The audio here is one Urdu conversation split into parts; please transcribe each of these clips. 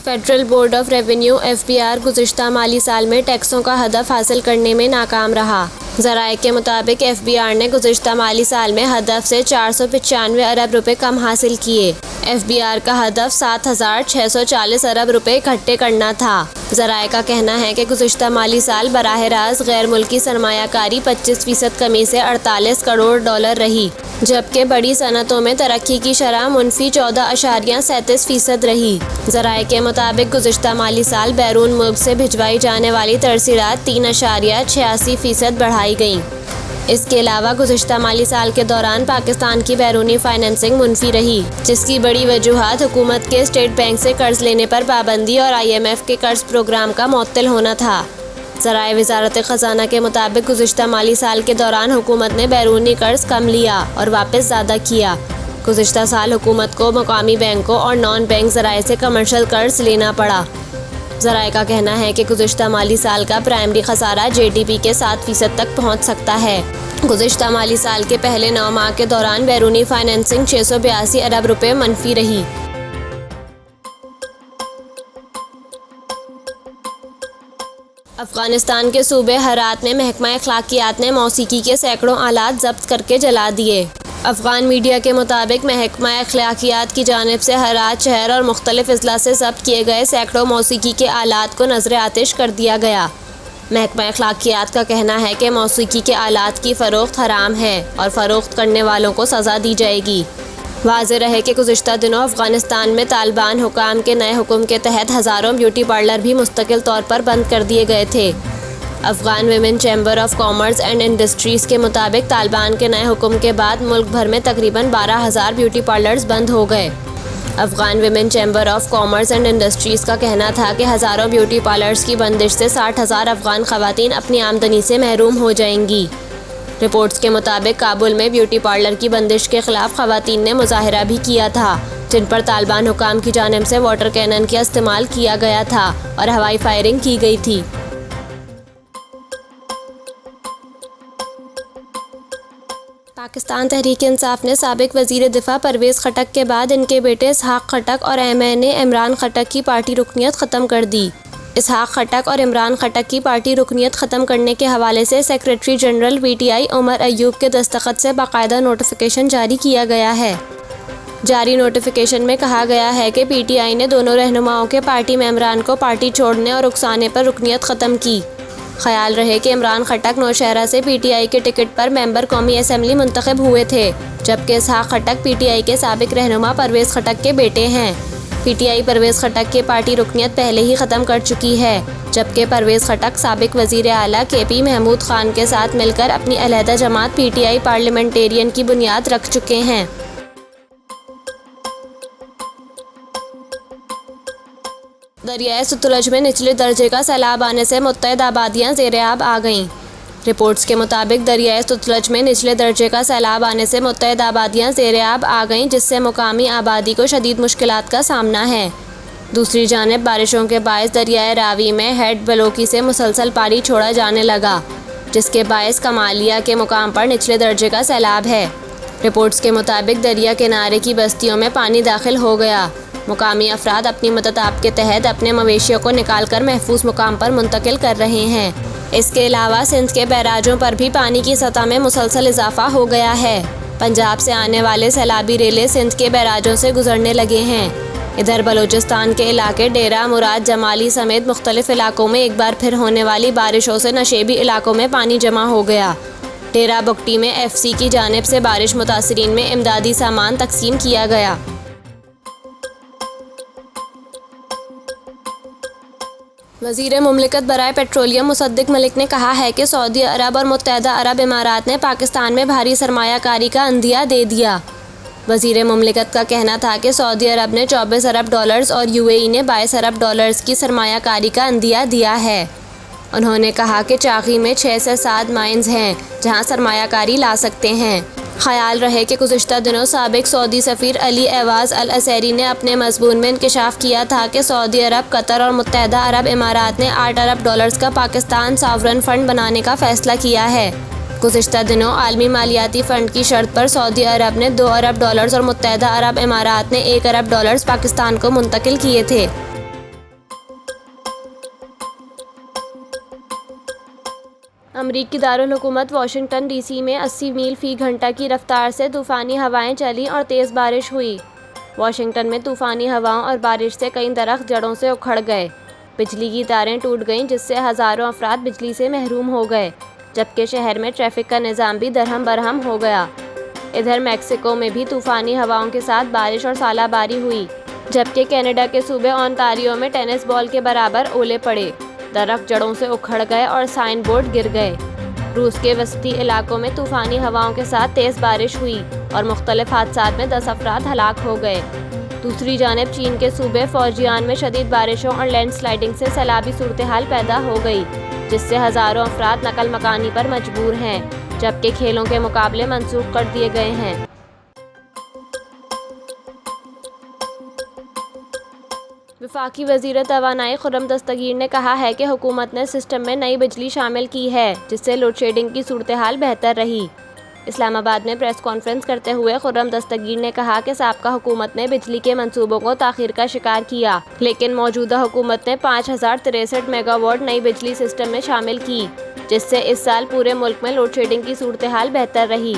Federal board of revenue (FBR) گزشتہ مالی سال میں ٹیکسوں کا ہدف حاصل کرنے میں ناکام رہا۔ ذرائع کے مطابق FBR نے گزشتہ مالی سال میں ہدف سے 495 ارب روپے کم حاصل کیے۔ FBR کا ہدف 7,640 ارب روپے اکٹھے کرنا تھا۔ ذرائع کا کہنا ہے کہ گزشتہ مالی سال براہ راست غیر ملکی سرمایہ کاری 25% کمی سے 48 کروڑ ڈالر رہی، جبکہ بڑی صنعتوں میں ترقی کی شرح منفی 14.37% رہی۔ ذرائع کے مطابق گزشتہ مالی سال بیرون ملک سے بھجوائی جانے والی ترسیلات 3.86% بڑھائی گئیں۔ اس کے علاوہ گزشتہ مالی سال کے دوران پاکستان کی بیرونی فائنانسنگ منفی رہی، جس کی بڑی وجوہات حکومت کے اسٹیٹ بینک سے قرض لینے پر پابندی اور IMF کے قرض پروگرام کا معطل ہونا تھا۔ ذرائع وزارت خزانہ کے مطابق گزشتہ مالی سال کے دوران حکومت نے بیرونی قرض کم لیا اور واپس زیادہ کیا۔ گزشتہ سال حکومت کو مقامی بینکوں اور نان بینک ذرائع سے کمرشل قرض لینا پڑا۔ ذرائع کا کہنا ہے کہ گزشتہ مالی سال کا پرائمری خسارہ GDP کے 7% تک پہنچ سکتا ہے۔ گزشتہ مالی سال کے پہلے 9 ماہ کے دوران بیرونی فائنانسنگ 682 ارب روپے منفی رہی۔ افغانستان کے صوبے ہرات میں محکمہ اخلاقیات نے موسیقی کے سینکڑوں آلات ضبط کرکے جلا دیے۔ افغان میڈیا کے مطابق محکمہ اخلاقیات کی جانب سے ہرات شہر اور مختلف اضلاع سے ضبط کیے گئے سینکڑوں موسیقی کے آلات کو نذر آتش کر دیا گیا۔ محکمہ اخلاقیات کا کہنا ہے کہ موسیقی کے آلات کی فروخت حرام ہے اور فروخت کرنے والوں کو سزا دی جائے گی۔ واضح رہے کہ گزشتہ دنوں افغانستان میں طالبان حکام کے نئے حکم کے تحت ہزاروں بیوٹی پارلر بھی مستقل طور پر بند کر دیے گئے تھے۔ Afghan women chamber of commerce and industries کے مطابق طالبان کے نئے حکم کے بعد ملک بھر میں تقریباً 12,000 بیوٹی پارلرز بند ہو گئے۔ Afghan women chamber of commerce and industries کا کہنا تھا کہ ہزاروں بیوٹی پارلرز کی بندش سے 60,000 افغان خواتین اپنی آمدنی سے محروم ہو جائیں گی۔ رپورٹس کے مطابق کابل میں بیوٹی پارلر کی بندش کے خلاف خواتین نے مظاہرہ بھی کیا تھا، جن پر طالبان حکام کی جانب سے واٹر کینن کا استعمال کیا گیا تھا اور ہوائی فائرنگ کی گئی تھی۔ پاکستان تحریک انصاف نے سابق وزیر دفاع پرویز خٹک کے بعد ان کے بیٹے اسحاق خٹک اور MNA عمران خٹک کی پارٹی رکنیت ختم کر دی۔ اسحاق خٹک اور عمران خٹک کی پارٹی رکنیت ختم کرنے کے حوالے سے secretary general PTI Omar Ayub کے دستخط سے باقاعدہ نوٹیفیکیشن جاری کیا گیا ہے۔ جاری نوٹیفیکیشن میں کہا گیا ہے کہ PTI نے دونوں رہنماؤں کے پارٹی ممبران کو پارٹی چھوڑنے اور اکسانے پر رکنیت ختم کی۔ خیال رہے کہ عمران خٹک نوشہرہ سے PTI کے ٹکٹ پر ممبر قومی اسمبلی منتخب ہوئے تھے، جبکہ اسحاق خٹک PTI کے سابق رہنما پرویز خٹک کے بیٹے ہیں۔ PTI پرویز خٹک کی پارٹی رکنیت پہلے ہی ختم کر چکی ہے، جبکہ پرویز خٹک سابق وزیر اعلیٰ KP محمود خان کے ساتھ مل کر اپنی علیحدہ جماعت PTI پارلیمنٹیرین کی بنیاد رکھ چکے ہیں۔ دریائے ستلج میں نچلے درجے کا سیلاب آنے سے متعدد آبادیاں زیر آب آ گئیں۔ رپورٹس کے مطابق دریائے ستلج میں نچلے درجے کا سیلاب آنے سے متعدد آبادیاں زیر آب آ گئیں، جس سے مقامی آبادی کو شدید مشکلات کا سامنا ہے۔ دوسری جانب بارشوں کے باعث دریائے راوی میں ہیڈ بلوکی سے مسلسل پانی چھوڑا جانے لگا، جس کے باعث کمالیہ کے مقام پر نچلے درجے کا سیلاب ہے۔ رپورٹس کے مطابق دریا کنارے کی بستیوں میں پانی داخل ہو گیا۔ مقامی افراد اپنی مدد آپ کے تحت اپنے مویشیوں کو نکال کر محفوظ مقام پر منتقل کر رہے ہیں۔ اس کے علاوہ سندھ کے بیراجوں پر بھی پانی کی سطح میں مسلسل اضافہ ہو گیا ہے۔ پنجاب سے آنے والے سیلابی ریلے سندھ کے بیراجوں سے گزرنے لگے ہیں۔ ادھر بلوچستان کے علاقے ڈیرہ مراد جمالی سمیت مختلف علاقوں میں ایک بار پھر ہونے والی بارشوں سے نشیبی علاقوں میں پانی جمع ہو گیا۔ ڈیرہ بگٹی میں FC کی جانب سے بارش متاثرین میں امدادی سامان تقسیم کیا گیا۔ وزیر مملکت برائے پیٹرولیم مصدق ملک نے کہا ہے کہ سعودی عرب اور متحدہ عرب امارات نے پاکستان میں بھاری سرمایہ کاری کا عندیہ دے دیا۔ وزیر مملکت کا کہنا تھا کہ سعودی عرب نے 24 ارب ڈالرز اور UAE نے 22 ارب ڈالرز کی سرمایہ کاری کا عندیہ دیا ہے۔ انہوں نے کہا کہ چاغی میں 6 سے 7 مائنز ہیں جہاں سرمایہ کاری لا سکتے ہیں۔ خیال رہے کہ گزشتہ دنوں سابق سعودی سفیر علی ایواز العسیری نے اپنے مضمون میں انکشاف کیا تھا کہ سعودی عرب، قطر اور متحدہ عرب امارات نے 8 ارب ڈالرز کا پاکستان ساورن فنڈ بنانے کا فیصلہ کیا ہے۔ گزشتہ دنوں عالمی مالیاتی فنڈ کی شرط پر سعودی عرب نے 2 ارب ڈالرز اور متحدہ عرب امارات نے 1 ارب ڈالرز پاکستان کو منتقل کیے تھے۔ امریکی دارالحکومت واشنگٹن ڈی سی میں 80 میل فی گھنٹہ کی رفتار سے طوفانی ہوائیں چلیں اور تیز بارش ہوئی۔ واشنگٹن میں طوفانی ہواؤں اور بارش سے کئی درخت جڑوں سے اکھڑ گئے، بجلی کی تاریں ٹوٹ گئیں جس سے ہزاروں افراد بجلی سے محروم ہو گئے، جبکہ شہر میں ٹریفک کا نظام بھی درہم برہم ہو گیا۔ ادھر میکسیکو میں بھی طوفانی ہواؤں کے ساتھ بارش اور ژالہ باری ہوئی، جبکہ کینیڈا کے صوبے اونتاریو میں ٹینس بال کے برابر اولے پڑے، درخت جڑوں سے اکھڑ گئے اور سائن بورڈ گر گئے۔ روس کے وسطی علاقوں میں طوفانی ہواؤں کے ساتھ تیز بارش ہوئی اور مختلف حادثات میں 10 افراد ہلاک ہو گئے۔ دوسری جانب چین کے صوبے فوجیان میں شدید بارشوں اور لینڈ سلائڈنگ سے سیلابی صورتحال پیدا ہو گئی، جس سے ہزاروں افراد نقل مکانی پر مجبور ہیں، جبکہ کھیلوں کے مقابلے منسوخ کر دیے گئے ہیں۔ وفاقی وزیر توانائی خرم دستگیر نے کہا ہے کہ حکومت نے سسٹم میں نئی بجلی شامل کی ہے، جس سے لوڈ شیڈنگ کی صورتحال بہتر رہی۔ اسلام آباد میں پریس کانفرنس کرتے ہوئے خرم دستگیر نے کہا کہ سابقہ حکومت نے بجلی کے منصوبوں کو تاخیر کا شکار کیا، لیکن موجودہ حکومت نے 5063 میگا واٹ نئی بجلی سسٹم میں شامل کی، جس سے اس سال پورے ملک میں لوڈ شیڈنگ کی صورتحال بہتر رہی۔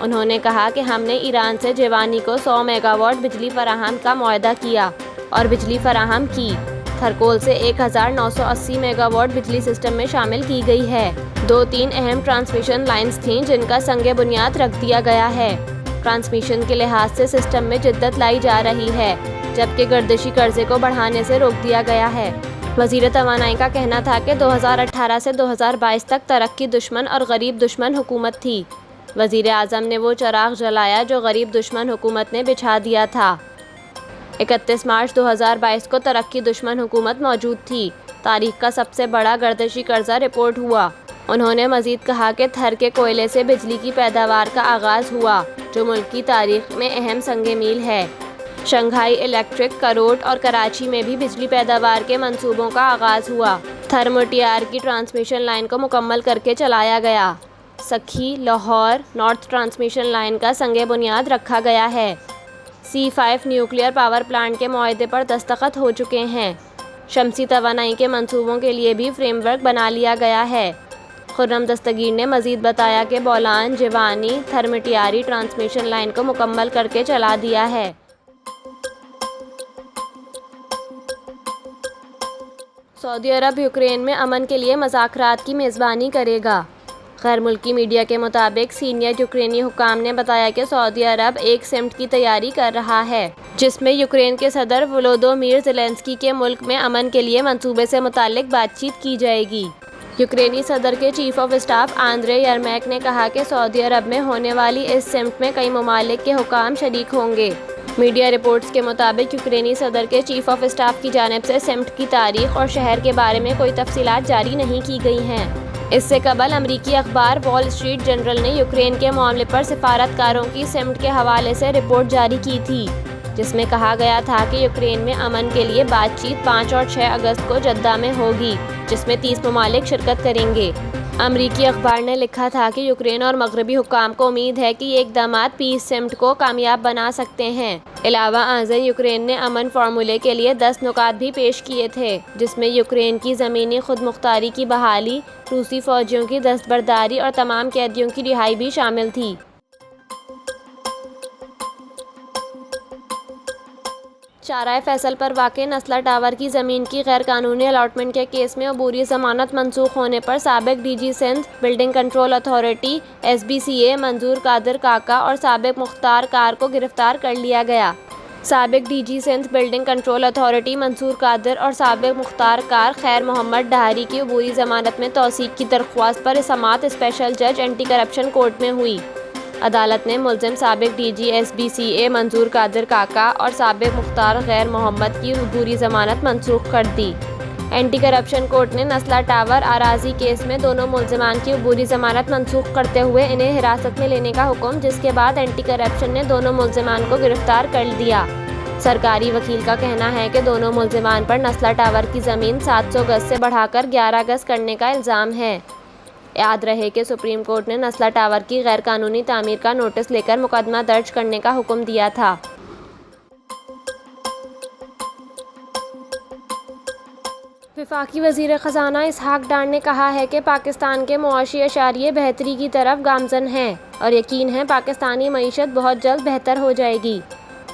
انہوں نے کہا کہ ہم نے ایران سے جیوانی کو 100 میگا واٹ بجلی فراہم کا معاہدہ کیا اور بجلی فراہم کی۔ تھرکول سے 1980 میگا واٹ بجلی سسٹم میں شامل کی گئی ہے۔ 2-3 اہم ٹرانسمیشن لائنز تھیں جن کا سنگ بنیاد رکھ دیا گیا ہے۔ ٹرانسمیشن کے لحاظ سے سسٹم میں جدت لائی جا رہی ہے، جبکہ گردشی قرضے کو بڑھانے سے روک دیا گیا ہے۔ وزیر توانائی کا کہنا تھا کہ 2018 سے 2022 تک ترقی دشمن اور غریب دشمن حکومت تھی۔ وزیر اعظم نے وہ چراغ جلایا جو غریب دشمن حکومت نے بجھا دیا تھا۔ 31 مارچ 2022 کو ترقی دشمن حکومت موجود تھی۔ تاریخ کا سب سے بڑا گردشی قرضہ رپورٹ ہوا۔ انہوں نے مزید کہا کہ تھر کے کوئلے سے بجلی کی پیداوار کا آغاز ہوا، جو ملک کی تاریخ میں اہم سنگ میل ہے۔ شنگھائی الیکٹرک، کروٹ اور کراچی میں بھی بجلی پیداوار کے منصوبوں کا آغاز ہوا۔ تھر مٹیار کی ٹرانسمیشن لائن کو مکمل کرکے چلایا گیا۔ سکھی لاہور نارتھ ٹرانسمیشن لائن کا سنگ بنیاد رکھا گیا ہے۔ C5 نیوکلیئر پاور پلانٹ کے معاہدے پر دستخط ہو چکے ہیں۔ شمسی توانائی کے منصوبوں کے لیے بھی فریم ورک بنا لیا گیا ہے۔ خرم دستگیر نے مزید بتایا کہ بولان جیوانی تھر مٹیاری ٹرانسمیشن لائن کو مکمل کرکے چلا دیا ہے۔ سعودی عرب یوکرین میں امن کے لیے مذاکرات کی میزبانی کرے گا۔ غیر ملکی میڈیا کے مطابق سینئر یوکرینی حکام نے بتایا کہ سعودی عرب ایک سمٹ کی تیاری کر رہا ہے، جس میں یوکرین کے صدر ولودومیر زیلنسکی کے ملک میں امن کے لیے منصوبے سے متعلق بات چیت کی جائے گی۔ یوکرینی صدر کے چیف آف اسٹاف آندرے یرمیک نے کہا کہ سعودی عرب میں ہونے والی اس سمٹ میں کئی ممالک کے حکام شریک ہوں گے۔ میڈیا رپورٹس کے مطابق یوکرینی صدر کے چیف آف اسٹاف کی جانب سے سمٹ کی تاریخ اور شہر کے بارے میں کوئی تفصیلات جاری نہیں کی گئی ہیں۔ اس سے قبل امریکی اخبار وال اسٹریٹ جرنل نے یوکرین کے معاملے پر سفارتکاروں کی سمٹ کے حوالے سے رپورٹ جاری کی تھی، جس میں کہا گیا تھا کہ یوکرین میں امن کے لیے بات چیت 5 اور 6 اگست کو جدہ میں ہوگی، جس میں 30 ممالک شرکت کریں گے۔ امریکی اخبار نے لکھا تھا کہ یوکرین اور مغربی حکام کو امید ہے کہ یہ اقدامات پیس سمٹ کو کامیاب بنا سکتے ہیں۔ علاوہ ازیں یوکرین نے امن فارمولے کے لیے 10 نکات بھی پیش کیے تھے، جس میں یوکرین کی زمینی خود مختاری کی بحالی، روسی فوجیوں کی دستبرداری اور تمام قیدیوں کی رہائی بھی شامل تھی۔ چارۂ فیصل پر واقع نسلہ ٹاور کی زمین کی غیر قانونی الاٹمنٹ کے کیس میں عبوری ضمانت منسوخ ہونے پر سابق D G Sindh building control authority SBCA منظور قادر کاکا اور سابق مختار کار کو گرفتار کر لیا گیا۔ سابق D G Sindh building control authority Mansoor Qadir اور سابق مختار کار خیر محمد ڈھاری کی عبوری ضمانت میں توثیق کی درخواست پر سماعت اسپیشل جج اینٹی کرپشن کورٹ میں ہوئی۔ عدالت نے ملزم سابق ڈی جی SBCA منظور قادر کاکا اور سابق مختار خیر محمد کی عبوری ضمانت منسوخ کر دی۔ اینٹی کرپشن کورٹ نے نسلہ ٹاور اراضی کیس میں دونوں ملزمان کی عبوری ضمانت منسوخ کرتے ہوئے انہیں حراست میں لینے کا حکم، جس کے بعد اینٹی کرپشن نے دونوں ملزمان کو گرفتار کر لیا۔ سرکاری وکیل کا کہنا ہے کہ دونوں ملزمان پر نسلہ ٹاور کی زمین 700 گز سے بڑھا کر 11 گز کرنے کا الزام ہے۔ یاد رہے کہ سپریم کورٹ نے نسلہ ٹاور کی غیر قانونی تعمیر کا نوٹس لے کر مقدمہ درج کرنے کا حکم دیا تھا۔ وفاقی وزیر خزانہ اسحاق ڈار نے کہا ہے کہ پاکستان کے معاشی اشاریے بہتری کی طرف گامزن ہیں اور یقین ہے پاکستانی معیشت بہت جلد بہتر ہو جائے گی۔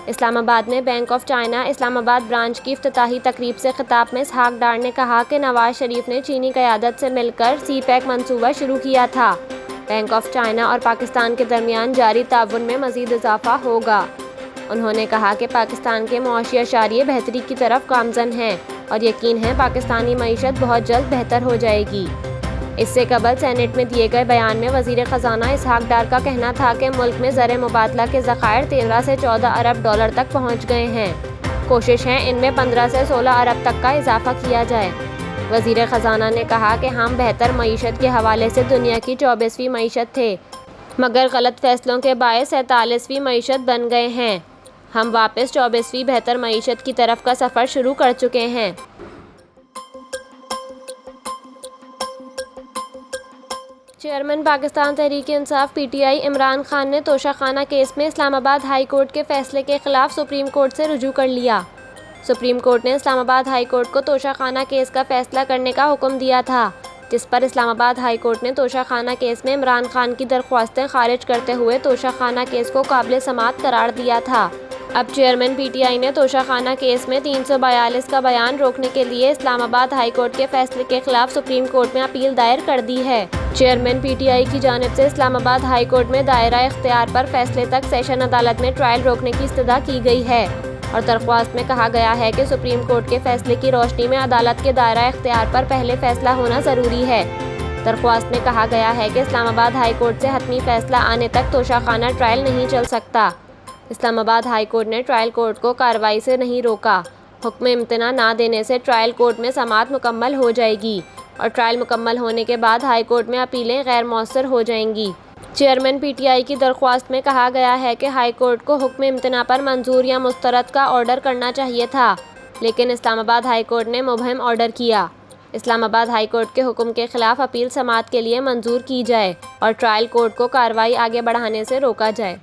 اسلام آباد میں بینک آف چائنا اسلام آباد برانچ کی افتتاحی تقریب سے خطاب میں اسحاق ڈار نے کہا کہ نواز شریف نے چینی قیادت سے مل کر سی پیک منصوبہ شروع کیا تھا۔ بینک آف چائنا اور پاکستان کے درمیان جاری تعاون میں مزید اضافہ ہوگا۔ انہوں نے کہا کہ پاکستان کے معاشی اشاریے بہتری کی طرف گامزن ہیں اور یقین ہے پاکستانی معیشت بہت جلد بہتر ہو جائے گی۔ اس سے قبل سینیٹ میں دیے گئے بیان میں وزیر خزانہ اسحاق ڈار کا کہنا تھا کہ ملک میں زر مبادلہ کے ذخائر 13 سے 14 ارب ڈالر تک پہنچ گئے ہیں۔ کوشش ہے ان میں 15 سے 16 ارب تک کا اضافہ کیا جائے۔ وزیر خزانہ نے کہا کہ ہم بہتر معیشت کے حوالے سے دنیا کی 24ویں معیشت تھے مگر غلط فیصلوں کے باعث 47ویں معیشت بن گئے ہیں۔ ہم واپس 24ویں بہتر معیشت کی طرف کا سفر شروع کر چکے ہیں۔ Chairman Pakistan Tehreek Insaf P T I Imran Khan نے توشہ خانہ کیس میں اسلام آباد ہائی کورٹ کے فیصلے کے خلاف سپریم کورٹ سے رجوع کر لیا۔ سپریم کورٹ نے اسلام آباد ہائی کورٹ کو توشہ خانہ کیس کا فیصلہ کرنے کا حکم دیا تھا، جس پر اسلام آباد ہائی کورٹ نے توشہ خانہ کیس میں عمران خان کی درخواستیں خارج کرتے ہوئے توشہ خانہ کیس کو قابل سماعت قرار دیا تھا۔ اب چیئرمین پی ٹی آئی نے توشہ خانہ کیس میں 342 کا بیان روکنے کے لیے اسلام آباد ہائی کورٹ کے فیصلے کے خلاف سپریم کورٹ میں اپیل دائر کر دی ہے۔ چیئرمین پی ٹی آئی کی جانب سے اسلام آباد ہائی کورٹ میں دائرہ اختیار پر فیصلے تک سیشن عدالت میں ٹرائل روکنے کی استدعا کی گئی ہے اور درخواست میں کہا گیا ہے کہ سپریم کورٹ کے فیصلے کی روشنی میں عدالت کے دائرہ اختیار پر پہلے فیصلہ ہونا ضروری ہے۔ درخواست میں کہا گیا ہے کہ اسلام آباد ہائی کورٹ سے حتمی فیصلہ آنے تک توشہ خانہ ٹرائل نہیں چل سکتا۔ اسلام آباد ہائی کورٹ نے ٹرائل کورٹ کو کارروائی سے نہیں روکا۔ حکم امتناع نہ دینے سے ٹرائل کورٹ میں سماعت مکمل ہو جائے گی اور ٹرائل مکمل ہونے کے بعد ہائی کورٹ میں اپیلیں غیر مؤثر ہو جائیں گی۔ چیئرمین پی ٹی آئی کی درخواست میں کہا گیا ہے کہ ہائی کورٹ کو حکم امتناع پر منظور یا مسترد کا آرڈر کرنا چاہیے تھا، لیکن اسلام آباد ہائی کورٹ نے مبہم آرڈر کیا۔ اسلام آباد ہائی کورٹ کے حکم کے خلاف اپیل سماعت کے لیے منظور کی جائے اور ٹرائل کورٹ کو کارروائی آگے بڑھانے سے روکا جائے۔